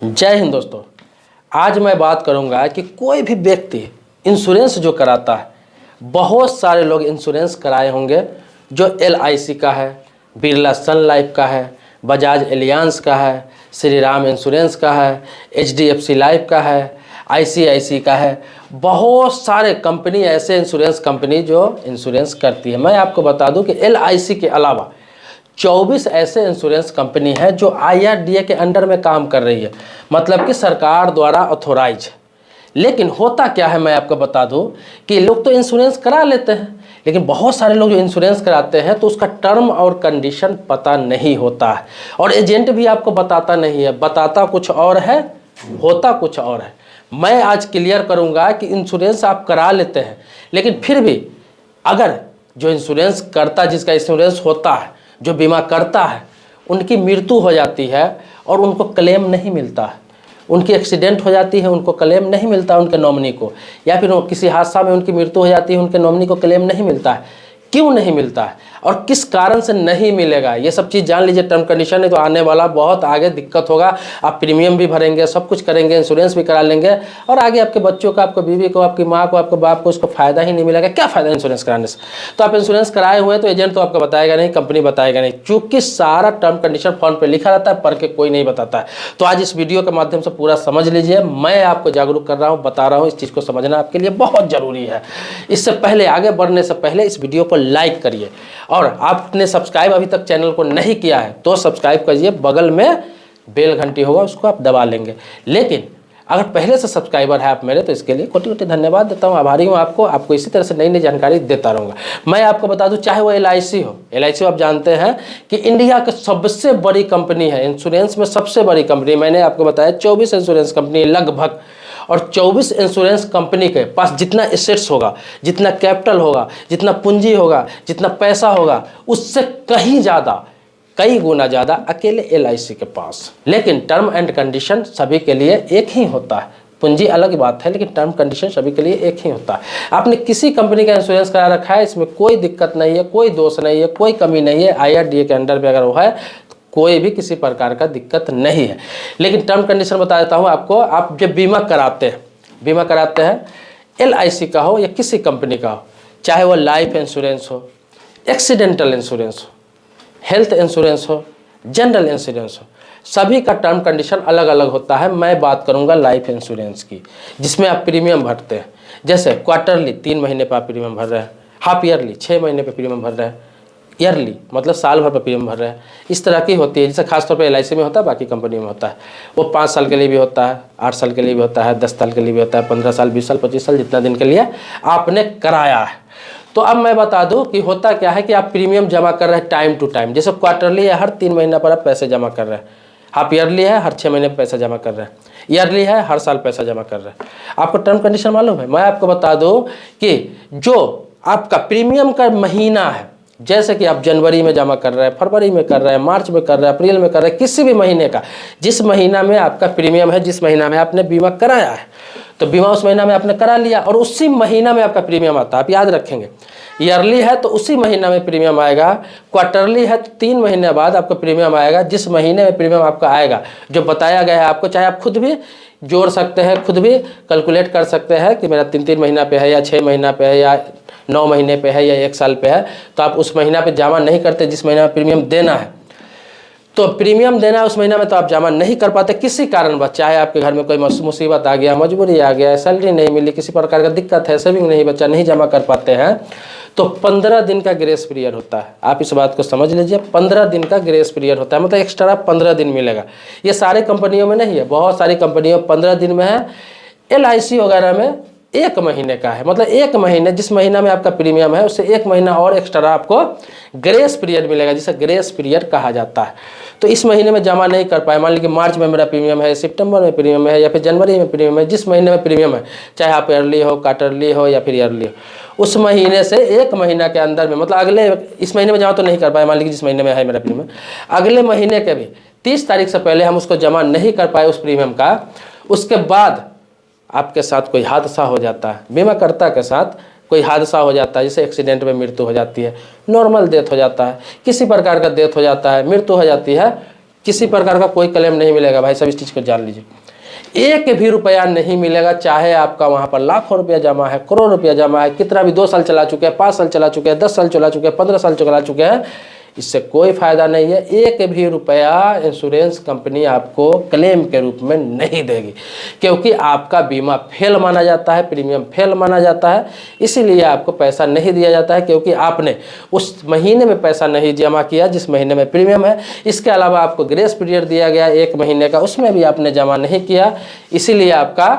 जय हिंद दोस्तों। आज मैं बात करूंगा कि कोई भी व्यक्ति इंश्योरेंस जो कराता है, बहुत सारे लोग इंश्योरेंस कराए होंगे जो LIC का है, बिरला सन लाइफ का है, बजाज एलियांस का है, श्री राम इंश्योरेंस का है, HDFC लाइफ का है, ICICI का है। बहुत सारे कंपनी ऐसे इंश्योरेंस कंपनी जो इंश्योरेंस करती है। मैं आपको बता दूं कि LIC के अलावा 24 ऐसे इंश्योरेंस कंपनी है जो IRDA के अंडर में काम कर रही है, मतलब कि सरकार द्वारा ऑथोराइज है। लेकिन होता क्या है, मैं आपको बता दूं कि लोग तो इंश्योरेंस करा लेते हैं, लेकिन बहुत सारे लोग जो इंश्योरेंस कराते हैं तो उसका टर्म और कंडीशन पता नहीं होता है, और एजेंट भी आपको बताता नहीं है, बताता कुछ और है, होता कुछ और है। मैं आज क्लियर करूंगा कि इंश्योरेंस आप करा लेते हैं, लेकिन फिर भी अगर जो इंश्योरेंस करता, जिसका इंश्योरेंस होता है, जो बीमा करता है, उनकी मृत्यु हो जाती है और उनको क्लेम नहीं मिलता है, उनकी एक्सीडेंट हो जाती है, उनको क्लेम नहीं मिलता उनके नॉमिनी को, या फिर किसी हादसा में उनकी मृत्यु हो जाती है, उनके नॉमिनी को क्लेम नहीं मिलता है। क्यों नहीं मिलता है और किस कारण से नहीं मिलेगा, ये सब चीज़ जान लीजिए। टर्म कंडीशन है तो आने वाला बहुत आगे दिक्कत होगा। आप प्रीमियम भी भरेंगे, सब कुछ करेंगे, इंश्योरेंस भी करा लेंगे, और आगे आपके बच्चों को, आपकी बीवी को, आपकी माँ को, आपके बाप को उसको फ़ायदा ही नहीं मिलेगा। क्या फ़ायदा इंश्योरेंस कराने से? तो आप इंश्योरेंस कराए हुए हैं तो एजेंट तो आपको बताएगा नहीं, कंपनी बताएगा नहीं, चूँकि सारा टर्म कंडीशन फॉर्म पर लिखा रहता है, पढ़ के कोई नहीं बताता है। तो आज इस वीडियो के माध्यम से पूरा समझ लीजिए। मैं आपको जागरूक कर रहा हूँ, बता रहा हूँ, इस चीज़ को समझना आपके लिए बहुत ज़रूरी है। इससे पहले, आगे बढ़ने से पहले इस वीडियो को लाइक करिए, और आपने सब्सक्राइब अभी तक चैनल को नहीं किया है तो सब्सक्राइब करिए, बगल में बेल घंटी होगा उसको आप दबा लेंगे। लेकिन अगर पहले से सब्सक्राइबर है आप मेरे, तो इसके लिए कोटि कोटि धन्यवाद देता हूँ, आभारी हूँ आपको इसी तरह से नई नई जानकारी देता रहूँगा। मैं आपको बता दूँ, चाहे वो LIC हो, LIC आप जानते हैं कि इंडिया की सबसे बड़ी कंपनी है, इंश्योरेंस में सबसे बड़ी कंपनी। मैंने आपको बताया 24 इंश्योरेंस कंपनी लगभग, और 24 इंश्योरेंस कंपनी के पास जितना एसेट्स होगा, जितना कैपिटल होगा, जितना पूंजी होगा, जितना पैसा होगा, उससे कहीं ज़्यादा, कई गुना ज़्यादा अकेले LIC के पास। लेकिन टर्म एंड कंडीशन सभी के लिए एक ही होता है। पूंजी अलग बात है, लेकिन टर्म कंडीशन सभी के लिए एक ही होता है। आपने किसी कंपनी का इंश्योरेंस करा रखा है, इसमें कोई दिक्कत नहीं है, कोई दोष नहीं है, कोई कमी नहीं है। IRDA के अंडर में अगर वो है, कोई भी किसी प्रकार का दिक्कत नहीं है। लेकिन टर्म कंडीशन बता देता हूँ आपको। आप जब बीमा कराते हैं LIC का हो या किसी कंपनी का हो, चाहे वो लाइफ इंश्योरेंस हो, एक्सीडेंटल इंश्योरेंस हो, हेल्थ इंश्योरेंस हो, जनरल इंश्योरेंस हो, सभी का टर्म कंडीशन अलग अलग होता है। मैं बात करूंगा लाइफ इंश्योरेंस की, जिसमें आप प्रीमियम भरते हैं। जैसे क्वार्टरली 3 महीने पर आप प्रीमियम भर रहे हैं, हाफ ईयरली 6 महीने पर प्रीमियम भर रहे हैं, ईयरली मतलब साल भर पर प्रीमियम भर रहे हैं। इस तरह की होती है, जैसे खासतौर पर LIC में होता है, बाकी कंपनी में होता है। वो 5 साल के लिए भी होता है, 8 साल के लिए भी होता है, 10 साल के लिए भी होता है, 15 साल, 20 साल, 25 साल, जितना दिन के लिए आपने कराया है। तो अब मैं बता दूं कि होता क्या है कि आप प्रीमियम जमा कर रहे हैं टाइम टू टाइम। जैसे क्वार्टरली है, हर 3 महीना पर आप पैसे जमा कर रहे हैं, हाफ ईयरली है, हर 6 महीने पर पैसा जमा कर रहे हैं, ईयरली है, हर साल पैसा जमा कर रहे हैं। आपको टर्म कंडीशन मालूम है? मैं आपको बता दूं कि जो आपका प्रीमियम का महीना है, जैसे कि आप जनवरी में जमा कर रहे हैं, फरवरी में कर रहे हैं, मार्च में कर रहे हैं, अप्रैल में कर रहे हैं, किसी भी महीने का, जिस महीना में आपका प्रीमियम है, जिस महीना में आपने बीमा कराया है, तो बीमा उस महीना में आपने करा लिया और उसी महीना में आपका प्रीमियम आता है। आप याद रखेंगे, ईयरली है तो उसी महीना में प्रीमियम आएगा, क्वार्टरली है तो 3 महीने बाद आपका प्रीमियम आएगा। जिस महीने में प्रीमियम आपका आएगा, जो बताया गया है आपको, चाहे आप खुद भी जोड़ सकते हैं, खुद भी कैलकुलेट कर सकते हैं कि मेरा 3-3 महीना पे है, या 6 महीना पे है, या 9 महीने पे है, या 1 साल पे है, तो आप उस महीना पे जमा नहीं करते जिस महीना में प्रीमियम देना है। तो प्रीमियम देना है उस महीना में, तो आप जमा नहीं कर पाते किसी कारणवश, चाहे आपके घर में कोई मुसीबत आ गया, मजबूरी आ गया, सैलरी नहीं मिली, किसी प्रकार का दिक्कत है, सेविंग नहीं बचा, नहीं जमा कर पाते हैं, तो 15 दिन का ग्रेस पीरियड होता है। आप इस बात को समझ लीजिए, 15 दिन का ग्रेस पीरियड होता है, मतलब एक्स्ट्रा 15 दिन मिलेगा। ये सारे कंपनियों में नहीं है, बहुत सारी कंपनियों 15 दिन में है। LIC वगैरह में 1 महीने का है, मतलब 1 महीने, जिस महीना में आपका प्रीमियम है उससे 1 महीना और एक्स्ट्रा आपको ग्रेस पीरियड मिलेगा, जिसे ग्रेस पीरियड कहा जाता है। तो इस महीने में जमा नहीं कर पाए, मान लीजिए मार्च में मेरा प्रीमियम है, सितंबर में प्रीमियम है, या फिर जनवरी में प्रीमियम है, जिस महीने में प्रीमियम है, चाहे आप ईयरली हो, क्वार्टरली हो, या फिर ईयरली हो, उस महीने से 1 महीना के अंदर में, मतलब अगले, इस महीने में जमा तो नहीं कर पाए, मान लीजिए जिस महीने में है मेरा प्रीमियम, अगले महीने के भी 30 तारीख से पहले हम उसको जमा नहीं कर पाए उस प्रीमियम का, उसके बाद आपके साथ कोई हादसा हो जाता है, बीमाकर्ता के साथ कोई हादसा हो जाता है, जैसे एक्सीडेंट में मृत्यु हो जाती है, नॉर्मल डेथ हो जाता है, किसी प्रकार का डेथ हो जाता है, मृत्यु हो जाती है, किसी प्रकार का कोई क्लेम नहीं मिलेगा भाई, सब इस चीज़ को जान लीजिए। एक भी रुपया नहीं मिलेगा, चाहे आपका वहाँ पर लाखों रुपया जमा है, करोड़ रुपया जमा है, कितना भी 2 साल चला चुके हैं, 5 साल चला चुके हैं, 10 साल चला चुके हैं, 15 साल चला चुके हैं, इससे कोई फायदा नहीं है। एक भी रुपया इंश्योरेंस कंपनी आपको क्लेम के रूप में नहीं देगी, क्योंकि आपका बीमा फेल माना जाता है, प्रीमियम फेल माना जाता है, इसीलिए आपको पैसा नहीं दिया जाता है, क्योंकि आपने उस महीने में पैसा नहीं जमा किया जिस महीने में प्रीमियम है। इसके अलावा आपको ग्रेस पीरियड दिया गया 1 महीने का, उसमें भी आपने जमा नहीं किया, इसीलिए आपका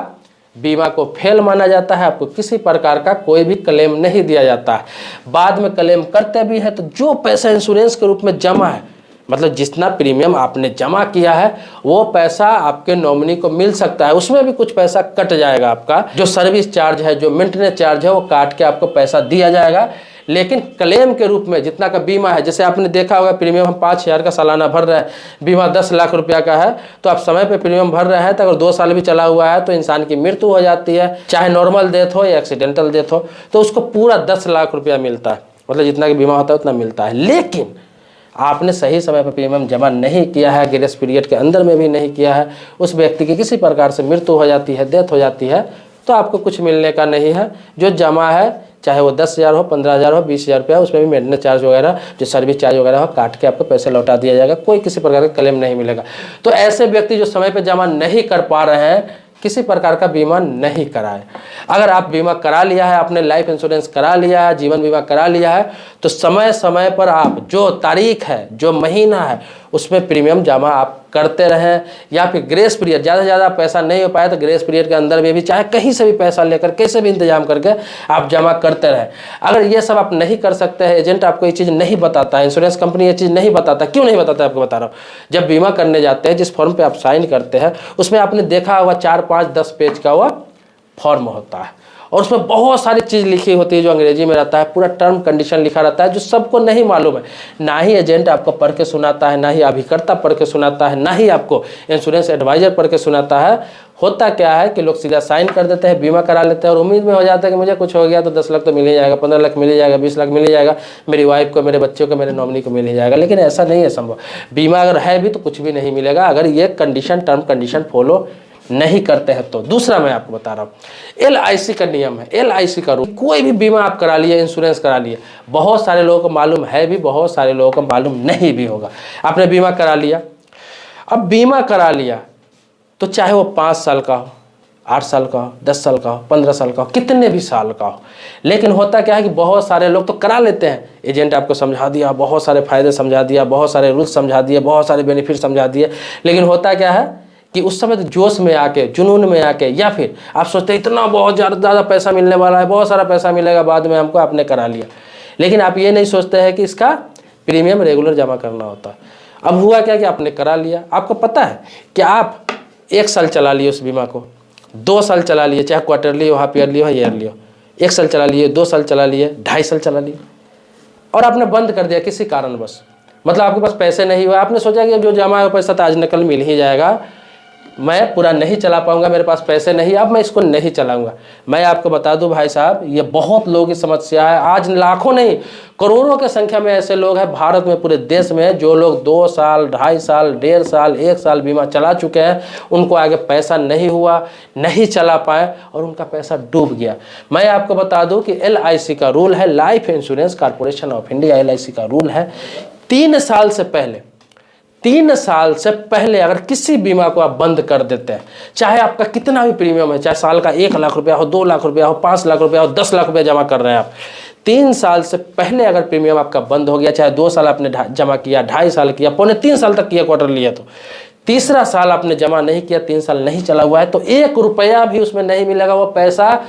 बीमा को फेल माना जाता है, आपको किसी प्रकार का कोई भी क्लेम नहीं दिया जाता है। बाद में क्लेम करते भी हैं तो जो पैसा इंश्योरेंस के रूप में जमा है, मतलब जितना प्रीमियम आपने जमा किया है वो पैसा आपके नॉमिनी को मिल सकता है, उसमें भी कुछ पैसा कट जाएगा। आपका जो सर्विस चार्ज है, जो मेंटेनेंस चार्ज है, वो काट के आपको पैसा दिया जाएगा। लेकिन क्लेम के रूप में जितना का बीमा है, जैसे आपने देखा होगा प्रीमियम हम 5,000 का सालाना भर रहे हैं, बीमा 10 लाख रुपया का है, तो आप समय पे प्रीमियम भर रहे हैं तो अगर 2 साल भी चला हुआ है तो इंसान की मृत्यु हो जाती है, चाहे नॉर्मल डेथ हो या एक्सीडेंटल डेथ हो, तो उसको पूरा 10 लाख रुपया मिलता है, मतलब जितना का बीमा होता है उतना मिलता है। लेकिन आपने सही समय पर प्रीमियम जमा नहीं किया है, ग्रेस पीरियड के अंदर में भी नहीं किया है, उस व्यक्ति की किसी प्रकार से मृत्यु हो जाती है, डेथ हो जाती है, तो आपको कुछ मिलने का नहीं है। जो जमा है चाहे वो 10,000 हो, 15,000 हो, 20,000 रुपया, उसमें भी मेंटेनेंस चार्ज वगैरह, जो सर्विस चार्ज वगैरह हो, काट के आपको पैसे लौटा दिया जाएगा, कोई किसी प्रकार का क्लेम नहीं मिलेगा। तो ऐसे व्यक्ति जो समय पे जमा नहीं कर पा रहे हैं, किसी प्रकार का बीमा नहीं कराए। अगर आप बीमा करा लिया है, आपने लाइफ इंश्योरेंस करा लिया है, जीवन बीमा करा लिया है, तो समय समय पर आप जो तारीख है, जो महीना है, उसमें प्रीमियम जमा आप करते रहें। या फिर ग्रेस पीरियड, ज़्यादा से ज़्यादा पैसा नहीं हो पाया तो ग्रेस पीरियड के अंदर में भी चाहे कहीं से भी पैसा लेकर, कैसे भी इंतजाम करके आप जमा करते रहें। अगर ये सब आप नहीं कर सकते हैं, एजेंट आपको ये चीज़ नहीं बताता है, इंश्योरेंस कंपनी ये चीज़ नहीं बताता, क्यों नहीं बताता है आपको बता रहा हूँ। जब बीमा करने जाते हैं, जिस फॉर्म पर आप साइन करते हैं, उसमें आपने देखा होगा 4, 5, 10 पेज का वह फॉर्म होता है, और उसमें बहुत सारी चीज़ लिखी होती है जो अंग्रेजी में रहता है, पूरा टर्म कंडीशन लिखा रहता है, जो सबको नहीं मालूम है। ना ही एजेंट आपको पढ़ के सुनाता है, ना ही अभिकर्ता पढ़ के सुनाता है, ना ही आपको इंश्योरेंस एडवाइजर पढ़ के सुनाता है। होता क्या है कि लोग सीधा साइन कर देते हैं, बीमा करा लेते हैं और उम्मीद में हो जाता है कि मुझे कुछ हो गया तो 10 लाख तो मिल ही जाएगा, 15 लाख मिल ही जाएगा, 20 लाख मिल ही जाएगा, मेरी वाइफ को, मेरे बच्चों को, मेरे नॉमिनी को मिल ही जाएगा। लेकिन ऐसा नहीं है संभव। बीमा अगर है भी तो कुछ भी नहीं मिलेगा अगर ये कंडीशन, टर्म कंडीशन फॉलो नहीं करते हैं तो। दूसरा मैं आपको बता रहा हूँ, LIC का नियम है, LIC का रूल। कोई भी बीमा आप करा लिए, इंश्योरेंस करा लिए, बहुत सारे लोगों को मालूम है भी, बहुत सारे लोगों को मालूम नहीं भी होगा। आपने बीमा करा लिया, अब बीमा करा लिया तो चाहे वो 5 साल का हो, 8 साल का हो, 10 साल का हो, 15 साल का हो, कितने भी साल का हो, लेकिन होता क्या है कि बहुत सारे लोग तो करा लेते हैं, एजेंट आपको समझा दिया, बहुत सारे फायदे समझा दिया, बहुत सारे रूल्स समझा दिए, बहुत सारे बेनिफिट समझा दिए, लेकिन होता क्या है कि उस समय तो जोश में आके, जुनून में आके, या फिर आप सोचते हैं इतना बहुत ज़्यादा पैसा मिलने वाला है, बहुत सारा पैसा मिलेगा बाद में हमको, आपने करा लिया, लेकिन आप ये नहीं सोचते हैं कि इसका प्रीमियम रेगुलर जमा करना होता है। अब हुआ क्या कि आपने करा लिया, आपको पता है कि आप 1 साल चला लिए उस बीमा को, 2 साल चला लिए, चाहे क्वार्टरली हो, हाफ ईयरली हो, ईयरली हो, 1 साल चला लिए, 2 साल चला लिए, 2.5 साल चला लिए, और आपने बंद कर दिया किसी कारणवश। मतलब आपके पास पैसे नहीं हुआ, आपने सोचा कि जो जमा है वो पैसा तो आज न कल मिल ही जाएगा, मैं पूरा नहीं चला पाऊंगा, मेरे पास पैसे नहीं, अब मैं इसको नहीं चलाऊंगा। मैं आपको बता दूं भाई साहब, ये बहुत लोगों की समस्या है। आज लाखों नहीं, करोड़ों की संख्या में ऐसे लोग हैं भारत में, पूरे देश में, जो लोग 2 साल, 2.5 साल, 1.5 साल, 1 साल बीमा चला चुके हैं, उनको आगे पैसा नहीं हुआ, नहीं चला पाए और उनका पैसा डूब गया। मैं आपको बता दूं कि LIC का रूल है, life insurance corporation of India, LIC का रूल है, 3 साल से पहले, 3 साल से पहले अगर किसी बीमा को आप बंद कर देते हैं, चाहे आपका कितना भी प्रीमियम है, चाहे साल का 1 लाख रुपया हो, 2 लाख रुपया हो, 5 लाख रुपया हो, 10 लाख रुपया जमा कर रहे हैं आप, 3 साल से पहले अगर प्रीमियम आपका बंद हो गया, चाहे 2 साल आपने जमा किया, 2.5 साल किया, 2.25 साल तक किया क्वार्टर लिया, तो तीसरा साल आपने जमा नहीं किया, 3 साल नहीं चला हुआ है, तो 1 रुपया भी उसमें नहीं मिलेगा, वो पैसा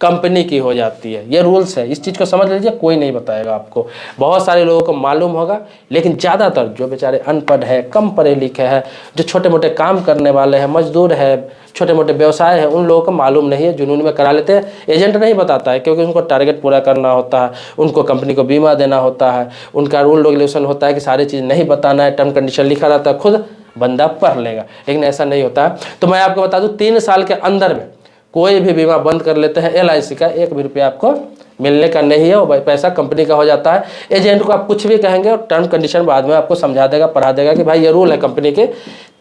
कंपनी की हो जाती है। ये रूल्स है, इस चीज़ को समझ लीजिए, कोई नहीं बताएगा आपको। बहुत सारे लोगों को मालूम होगा, लेकिन ज़्यादातर जो बेचारे अनपढ़ है, कम पढ़े लिखे हैं, जो छोटे मोटे काम करने वाले हैं, मजदूर है, छोटे मोटे व्यवसाय है, उन लोगों को मालूम नहीं है, जुनून में करा लेते हैं। एजेंट नहीं बताता है, क्योंकि उनको टारगेट पूरा करना होता है, उनको कंपनी को बीमा देना होता है, उनका रूल रेगुलेशन होता है कि सारी चीज़ नहीं बताना है, टर्म कंडीशन लिखा रहता है, खुद बंदा पढ़ लेगा, लेकिन ऐसा नहीं होता है। तो मैं आपको बता दूँ, 3 साल के अंदर में कोई भी बीमा बंद कर लेते हैं, LIC का 1 भी रुपया आपको मिलने का नहीं है, वो पैसा कंपनी का हो जाता है। एजेंट को आप कुछ भी कहेंगे और टर्म कंडीशन बाद में आपको समझा देगा, पढ़ा देगा कि भाई ये रूल है कंपनी के,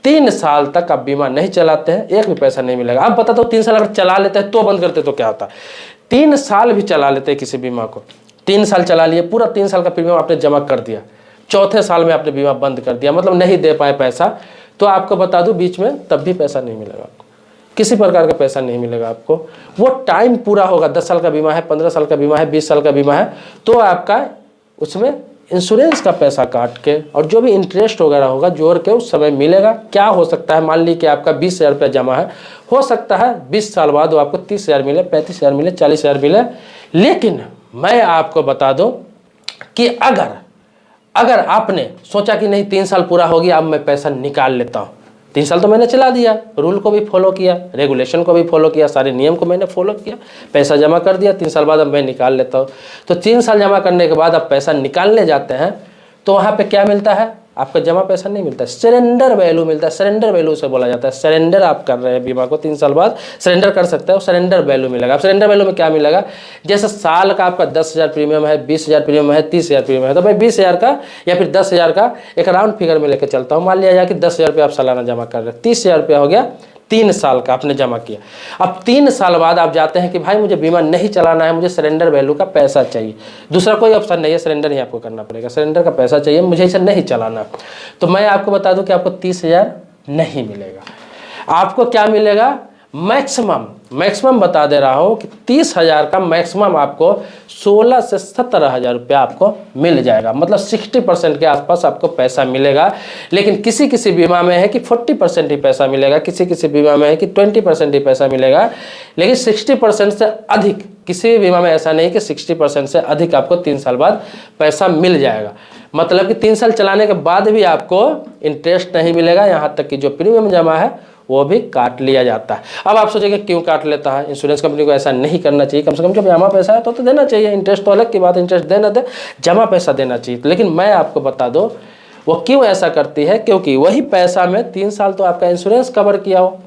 3 साल तक आप बीमा नहीं चलाते हैं, एक भी पैसा नहीं मिलेगा। आप बता दो 3 साल अगर चला लेते हैं तो बंद करते तो क्या होता है। 3 साल भी चला लेते हैं किसी बीमा को, 3 साल चला लिए, पूरा 3 साल का प्रीमियम आपने जमा कर दिया, चौथे साल में आपने बीमा बंद कर दिया, मतलब नहीं दे पाए पैसा, तो आपको बता दूं बीच में तब भी पैसा नहीं मिलेगा आपको, किसी प्रकार का पैसा नहीं मिलेगा आपको। वो टाइम पूरा होगा, 10 साल का बीमा है, 15 साल का बीमा है, 20 साल का बीमा है, तो आपका उसमें इंश्योरेंस का पैसा काट के और जो भी इंटरेस्ट वगैरह होगा जोड़ के उस समय मिलेगा। क्या हो सकता है, मान ली कि आपका 20,000 रुपया जमा है, हो सकता है 20 साल बाद वो आपको 30,000 मिले, 35,000 मिले, 40,000 मिले। लेकिन मैं आपको बता दूं कि अगर आपने सोचा कि नहीं 3 साल पूरा हो गया अब मैं पैसा निकाल लेता हूँ, 3 साल तो मैंने चला दिया, रूल को भी फॉलो किया, रेगुलेशन को भी फॉलो किया, सारे नियम को मैंने फॉलो किया, पैसा जमा कर दिया, 3 साल बाद अब मैं निकाल लेता हूँ। तो 3 साल जमा करने के बाद अब पैसा निकालने जाते हैं तो वहाँ पे क्या मिलता है, आपका जमा पैसा नहीं मिलता, सरेंडर वैल्यू मिलता है। सरेंडर वैल्यू से बोला जाता है, सरेंडर आप कर रहे हैं बीमा को, 3 साल बाद सरेंडर कर सकते हो, सरेंडर वैल्यू मिलेगा। अब सरेंडर वैल्यू में क्या मिलेगा, जैसे साल का आपका 10,000 प्रीमियम है, 20,000 प्रीमियम है, 30,000 प्रीमियम है, तो मैं 20,000 का या फिर 10,000 का एक राउंड फिगर में लेकर चलता हूँ। मान लिया जाए कि 10,000 रुपये आप सालाना जमा कर रहे हैं, 30,000 रुपया हो गया, 3 साल का आपने जमा किया। अब 3 साल बाद आप जाते हैं कि भाई मुझे बीमा नहीं चलाना है, मुझे सरेंडर वैल्यू का पैसा चाहिए, दूसरा कोई ऑप्शन नहीं है, सरेंडर ही आपको करना पड़ेगा, सरेंडर का पैसा चाहिए, मुझे इसे नहीं चलाना। तो मैं आपको बता दूं कि आपको 30,000 नहीं मिलेगा, आपको क्या मिलेगा, मैक्सिमम बता दे रहा हूं कि 30,000 का मैक्सिमम आपको 16 से 17,000 रुपया आपको मिल जाएगा, मतलब 60% के आसपास आपको पैसा मिलेगा। लेकिन किसी किसी बीमा में है कि 40% ही पैसा मिलेगा, किसी किसी बीमा में है कि 20% ही पैसा मिलेगा, लेकिन 60% से अधिक किसी भी बीमा में ऐसा नहीं कि 60% से अधिक आपको 3 साल बाद पैसा मिल जाएगा। मतलब कि 3 साल चलाने के बाद भी आपको इंटरेस्ट नहीं मिलेगा, यहाँ तक कि जो प्रीमियम जमा है वो भी काट लिया जाता है। अब आप सोचेंगे क्यों काट लेता है, इंश्योरेंस कंपनी को ऐसा नहीं करना चाहिए, कम से कम जब जमा पैसा है तो देना चाहिए, इंटरेस्ट तो अलग की बात है, इंटरेस्ट देना दे, जमा पैसा देना चाहिए। लेकिन मैं आपको बता दूं वो क्यों ऐसा करती है, क्योंकि वही पैसा में 3 साल तो आपका इंश्योरेंस कवर किया हो,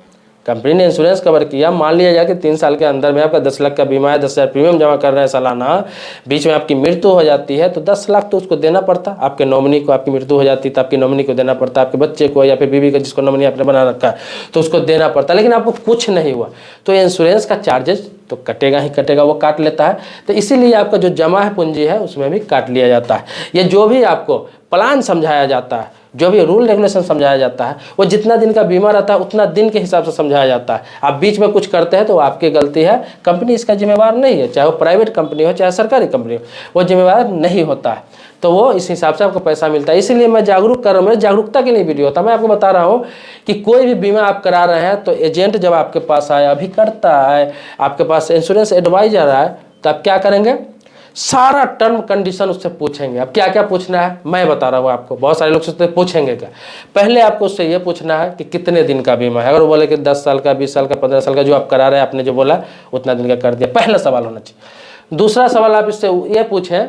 कंपनी ने इंश्योरेंस कवर किया, मान लिया जाए कि 3 साल के अंदर में आपका 10 लाख का बीमा है, 10,000 प्रीमियम जमा कर रहे हैं सालाना, बीच में आपकी मृत्यु हो जाती है तो 10 लाख तो उसको देना पड़ता, आपके नॉमिनी को, आपकी मृत्यु हो जाती है तो आपकी नॉमिनी को देना पड़ता, आपके बच्चे को या फिर बीवी को जिसको नॉमिनी आपने बना रखा है तो उसको देना पड़ता। लेकिन आपको कुछ नहीं हुआ तो इंश्योरेंस का चार्जेस तो कटेगा ही कटेगा, वो काट लेता है। तो इसीलिए आपका जो जमा है पूंजी है उसमें भी काट लिया जाता है। ये जो भी आपको प्लान समझाया जाता है, जो भी रूल रेगुलेशन समझाया जाता है, वो जितना दिन का बीमा रहता है उतना दिन के हिसाब से समझाया जाता है। आप बीच में कुछ करते हैं तो आपकी गलती है, कंपनी इसका जिम्मेवार नहीं है, चाहे वो प्राइवेट कंपनी हो चाहे सरकारी कंपनी हो, वो जिम्मेवार नहीं होता है। तो वो इस हिसाब से आपको पैसा मिलता है। इसीलिए मैं जागरूक कर रहा हूँ, मेरे जागरूकता के लिए वीडियो होता है। मैं आपको बता रहा हूँ कि कोई भी बीमा आप करा रहे हैं तो एजेंट जब आपके पास आए, अभी करता है, आपके पास इंश्योरेंस एडवाइजर आए, तो आप क्या करेंगे, सारा टर्म कंडीशन उससे पूछेंगे। अब क्या क्या पूछना है मैं बता रहा हूँ आपको। बहुत सारे लोग सोचते हैं पूछेंगे क्या, पहले आपको उससे ये पूछना है कि कितने दिन का बीमा है। अगर वो बोले कि 10 साल का, 20 साल का, 15 साल का, जो आप करा रहे हैं, आपने जो बोला उतना दिन का कर दिया, पहला सवाल होना चाहिए। दूसरा सवाल आप इससे ये पूछें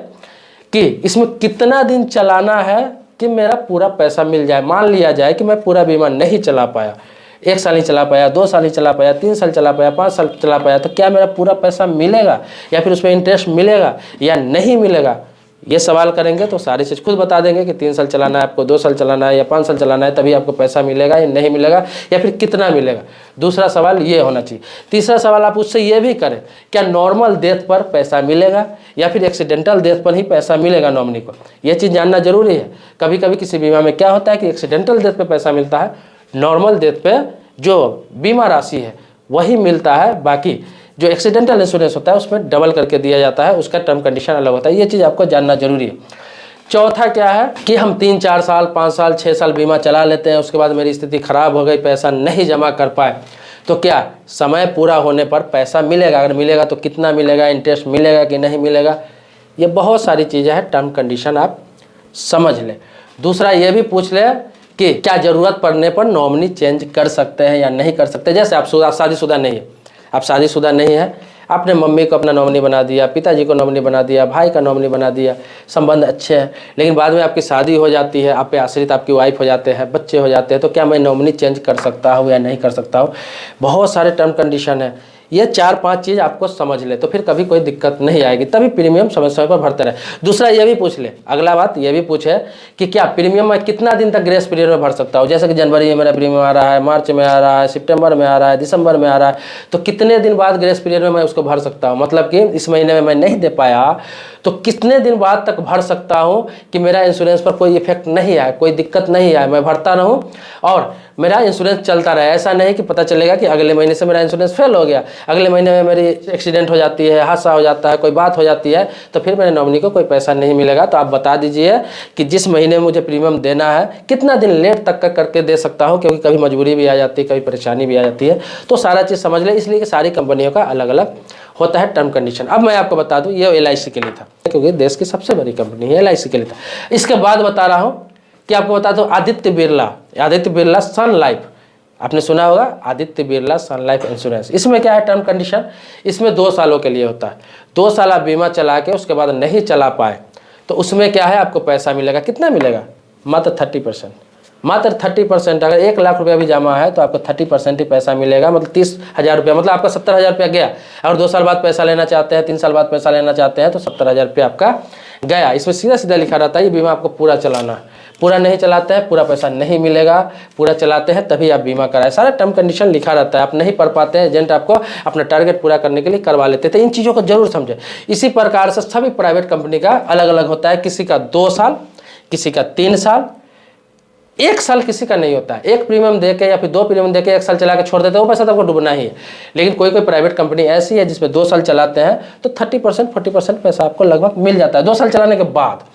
कि इसमें कितना दिन चलाना है कि मेरा पूरा पैसा मिल जाए। मान लिया जाए कि मैं पूरा बीमा नहीं चला पाया, 1 साल ही चला पाया, 2 साल ही चला पाया, 3 साल चला पाया, 5 साल चला पाया, तो क्या मेरा पूरा पैसा मिलेगा या फिर उसमें इंटरेस्ट मिलेगा या नहीं मिलेगा। ये सवाल करेंगे तो सारी चीज़ खुद बता देंगे कि 3 साल चलाना है आपको, 2 साल चलाना है या 5 साल चलाना है, तभी आपको पैसा मिलेगा या नहीं मिलेगा या फिर कितना मिलेगा। दूसरा सवाल ये होना चाहिए। तीसरा सवाल आप उससे ये भी करें, क्या नॉर्मल डेथ पर पैसा मिलेगा या फिर एक्सीडेंटल डेथ पर ही पैसा मिलेगा नॉमिनी को। ये चीज़ जानना जरूरी है। कभी कभी किसी बीमा में क्या होता है कि एक्सीडेंटल डेथ पर पैसा मिलता है, नॉर्मल डेथ पे जो बीमा राशि है वही मिलता है, बाकी जो एक्सीडेंटल इंश्योरेंस होता है उसमें डबल करके दिया जाता है, उसका टर्म कंडीशन अलग होता है। ये चीज़ आपको जानना जरूरी है। चौथा क्या है कि हम 3-4 साल, 5 साल, 6 साल बीमा चला लेते हैं, उसके बाद मेरी स्थिति खराब हो गई, पैसा नहीं जमा कर पाए, तो क्या समय पूरा होने पर पैसा मिलेगा, अगर मिलेगा तो कितना मिलेगा, इंटरेस्ट मिलेगा कि नहीं मिलेगा। ये बहुत सारी चीज़ें हैं, टर्म कंडीशन आप समझ लें। दूसरा ये भी पूछ ले कि क्या ज़रूरत पड़ने पर नॉमिनी चेंज कर सकते हैं या नहीं कर सकते। जैसे आप शादीशुदा नहीं है, आप शादीशुदा नहीं है, आपने मम्मी को अपना नॉमिनी बना दिया, पिताजी को नॉमिनी बना दिया, भाई का नॉमिनी बना दिया, संबंध अच्छे हैं, लेकिन बाद में आपकी शादी हो जाती है, आप पे आश्रित आपकी वाइफ हो जाते हैं, बच्चे हो जाते हैं, तो क्या मैं नॉमिनी चेंज कर सकता हूँ या नहीं कर सकता हूँ। बहुत सारे टर्म कंडीशन है, ये 4-5 चीज़ आपको समझ ले तो फिर कभी कोई दिक्कत नहीं आएगी, तभी प्रीमियम समय समय पर भरते रहे। दूसरा ये भी पूछ ले, अगला बात ये भी पूछे कि क्या प्रीमियम मैं कितना दिन तक ग्रेस पीरियड में भर सकता हूँ। जैसे कि जनवरी में मेरा प्रीमियम आ रहा है, मार्च में आ रहा है, सितंबर में आ रहा है, दिसंबर में आ रहा है, तो कितने दिन बाद ग्रेस पीरियड में मैं उसको भर सकता हूँ। मतलब कि इस महीने में मैं नहीं दे पाया तो कितने दिन बाद तक भर सकता हूँ कि मेरा इंश्योरेंस पर कोई इफेक्ट नहीं आए, कोई दिक्कत नहीं आए, मैं भरता रहूँ और मेरा इंश्योरेंस चलता रहे। ऐसा नहीं कि पता चलेगा कि अगले महीने से मेरा इंश्योरेंस फेल हो गया, अगले महीने में मेरी एक्सीडेंट हो जाती है, हादसा हो जाता है, कोई बात हो जाती है, तो फिर मेरे नॉमिनी को कोई पैसा नहीं मिलेगा। तो आप बता दीजिए कि जिस महीने में मुझे प्रीमियम देना है कितना दिन लेट तक का करके दे सकता हूँ, क्योंकि कभी मजबूरी भी आ जाती है, कभी परेशानी भी आ जाती है। तो सारा चीज़ समझ ले, इसलिए कि सारी कंपनियों का अलग अलग होता है टर्म कंडीशन। अब मैं आपको बता दूं ये LIC के लिए था, क्योंकि देश की सबसे बड़ी कंपनी है, LIC के लिए था। इसके बाद बता रहा हूं कि आपको बता दूं आदित्य बिरला सन लाइफ, आपने सुना होगा आदित्य बिरला सन लाइफ इंश्योरेंस। इसमें क्या है टर्म कंडीशन, इसमें 2 सालों के लिए होता है। 2 साल आप बीमा चला के उसके बाद नहीं चला पाए तो उसमें क्या है आपको पैसा मिलेगा। कितना मिलेगा? मात्र 30%, मात्र 30%। अगर 1 लाख रुपया भी जमा है तो आपको 30% ही पैसा मिलेगा, मतलब 30,000 रुपया, मतलब आपका 70,000 रुपया गया। अगर 2 साल बाद पैसा लेना चाहते हैं, 3 साल बाद पैसा लेना चाहते हैं तो 70,000 रुपया आपका गया। इसमें सीधा सीधा लिखा रहता है ये बीमा आपको पूरा चलाना है, पूरा नहीं चलाते हैं पूरा पैसा नहीं मिलेगा, पूरा चलाते हैं तभी आप बीमा कराएं। सारा टर्म कंडीशन लिखा रहता है, आप नहीं पढ़ पाते हैं, एजेंट आपको अपना टारगेट पूरा करने के लिए करवा लेते हैं। तो इन चीज़ों को जरूर समझें। इसी प्रकार से सभी प्राइवेट कंपनी का अलग अलग होता है, किसी का 2 साल, किसी का 3 साल, 1 साल किसी का नहीं होता है। 1 प्रीमियम देके या फिर 2 प्रीमियम देके 1 साल चला के छोड़ देते हैं, वो पैसा तो आपको डूबना ही है। लेकिन कोई कोई प्राइवेट कंपनी ऐसी है जिसमें 2 साल चलाते हैं तो 30% 40% पैसा आपको लगभग मिल जाता है 2 साल चलाने के बाद।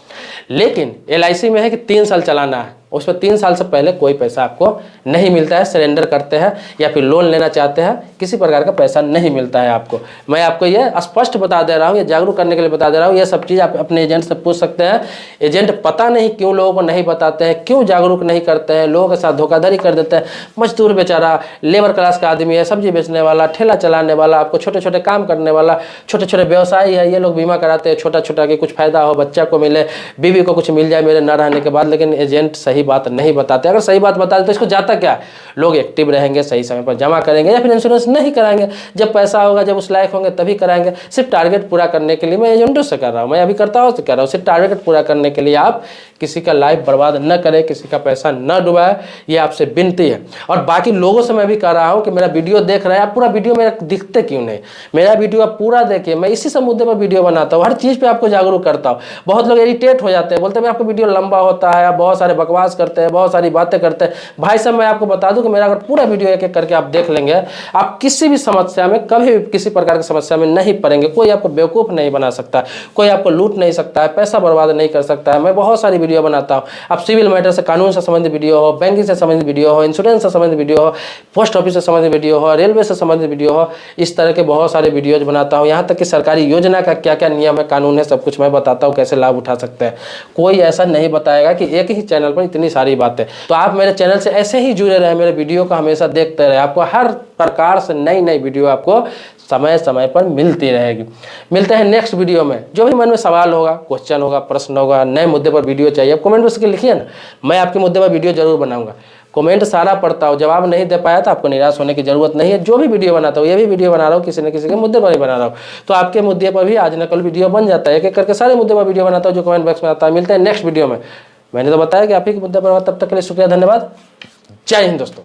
लेकिन LIC में है कि 3 साल चलाना है, उसमें 3 साल से पहले कोई पैसा आपको नहीं मिलता है। सरेंडर करते हैं या फिर लोन लेना चाहते हैं, किसी प्रकार का पैसा नहीं मिलता है आपको। मैं आपको ये स्पष्ट बता दे रहा हूँ, ये जागरूक करने के लिए बता दे रहा हूँ। ये सब चीज़ आप अपने एजेंट से पूछ सकते हैं। एजेंट पता नहीं क्यों लोगों को नहीं बताते हैं, क्यों जागरूक नहीं करते हैं, लोगों के साथ धोखाधड़ी कर देते हैं। मजदूर बेचारा, लेबर क्लास का आदमी है, सब्जी बेचने वाला, ठेला चलाने वाला, आपको छोटे छोटे काम करने वाला, छोटे छोटे व्यवसायी है, ये लोग बीमा कराते हैं छोटा छोटा कि कुछ फायदा हो, बच्चा को मिले, बीवी को कुछ मिल जाए मेरे न रहने के बाद। लेकिन एजेंट सही बात नहीं बताते। अगर सही बात बता दें तो इसको जाता क्या, लोग एक्टिव रहेंगे, सही समय पर जमा करेंगे या फिर इंश्योरेंस नहीं कराएंगे। जब पैसा होगा, जब उस लायक होंगे तभी कराएंगे। सिर्फ टारगेट पूरा करने के लिए मैं एजेंटों से कर रहा हूँ, मैं अभी करता हूँ तो कह रहा हूँ, सिर्फ टारगेट पूरा करने के लिए आप किसी का लाइफ बर्बाद न करें, किसी का पैसा न डुबाए, ये आपसे विनती है। और बाकी लोगों से मैं भी कह रहा हूँ कि मेरा वीडियो देख रहे हैं आप, पूरा वीडियो मेरा दिखते क्यों नहीं, मेरा वीडियो आप पूरा देखिए। मैं इसी सब मुद्दे पर वीडियो बनाता हूँ, हर चीज़ पे आपको जागरूक करता हूँ। बहुत लोग इरिटेट हो जाते हैं, बोलते हैं आपका वीडियो लंबा होता है, आप बहुत सारे बकवास करते हैं, बहुत सारी बातें करते हैं। भाई साहब मैं आपको बता दूं कि मेरा अगर पूरा वीडियो एक एक करके आप देख लेंगे, आप किसी भी समस्या में, कभी भी किसी प्रकार की समस्या में नहीं पड़ेंगे। कोई आपको बेवकूफ़ नहीं बना सकता, कोई आपको लूट नहीं सकता है, पैसा बर्बाद नहीं कर सकता है। मैं बहुत सारी वीडियो बनाता हूँ। आप सिविल मैटर से, कानून से संबंधित वीडियो हो, बैंकिंग से संबंधित वीडियो हो, इंश्योरेंस से संबंधित वीडियो हो, पोस्ट ऑफिस से संबंधित वीडियो हो, रेलवे से संबंधित वीडियो हो, इस तरह के बहुत सारे वीडियोज बनाता हूँ। यहाँ तक कि सरकारी योजना का क्या क्या नियम है, कानून है, सब कुछ मैं बताता हूँ, कैसे लाभ उठा सकते हैं। कोई ऐसा नहीं बताएगा कि एक ही चैनल पर इतनी सारी बातें। तो आप मेरे चैनल से ऐसे ही जुड़े रहे, मेरे वीडियो को हमेशा देखते रहे। आपको हर प्रकार से नई नई वीडियो आपको समय समय पर मिलती रहेगी। मिलते हैं नेक्स्ट वीडियो में। जो भी मन में सवाल होगा, क्वेश्चन होगा, प्रश्न होगा, नए मुद्दे पर वीडियो चाहिए, आप कमेंट में लिखिए ना, मैं आपके मुद्दे पर वीडियो जरूर बनाऊंगा। कमेंट सारा पढ़ता हूँ, जवाब नहीं दे पाया तो आपको निराश होने की जरूरत नहीं है। जो भी वीडियो बनाता हूँ, ये भी वीडियो बना रहा हूँ किसी न किसी के मुद्दे पर ही बना रहा हूँ, तो आपके मुद्दे पर भी आज न कल वीडियो बन जाता है। एक एक करके सारे मुद्दे पर वीडियो बनाता हूँ जो कमेंट बॉक्स में आता है। मिलते हैं नेक्स्ट वीडियो में। मैंने तो बताया कि आप ही के मुद्दे पर। तब तक के लिए शुक्रिया, धन्यवाद, जय हिंद दोस्तों।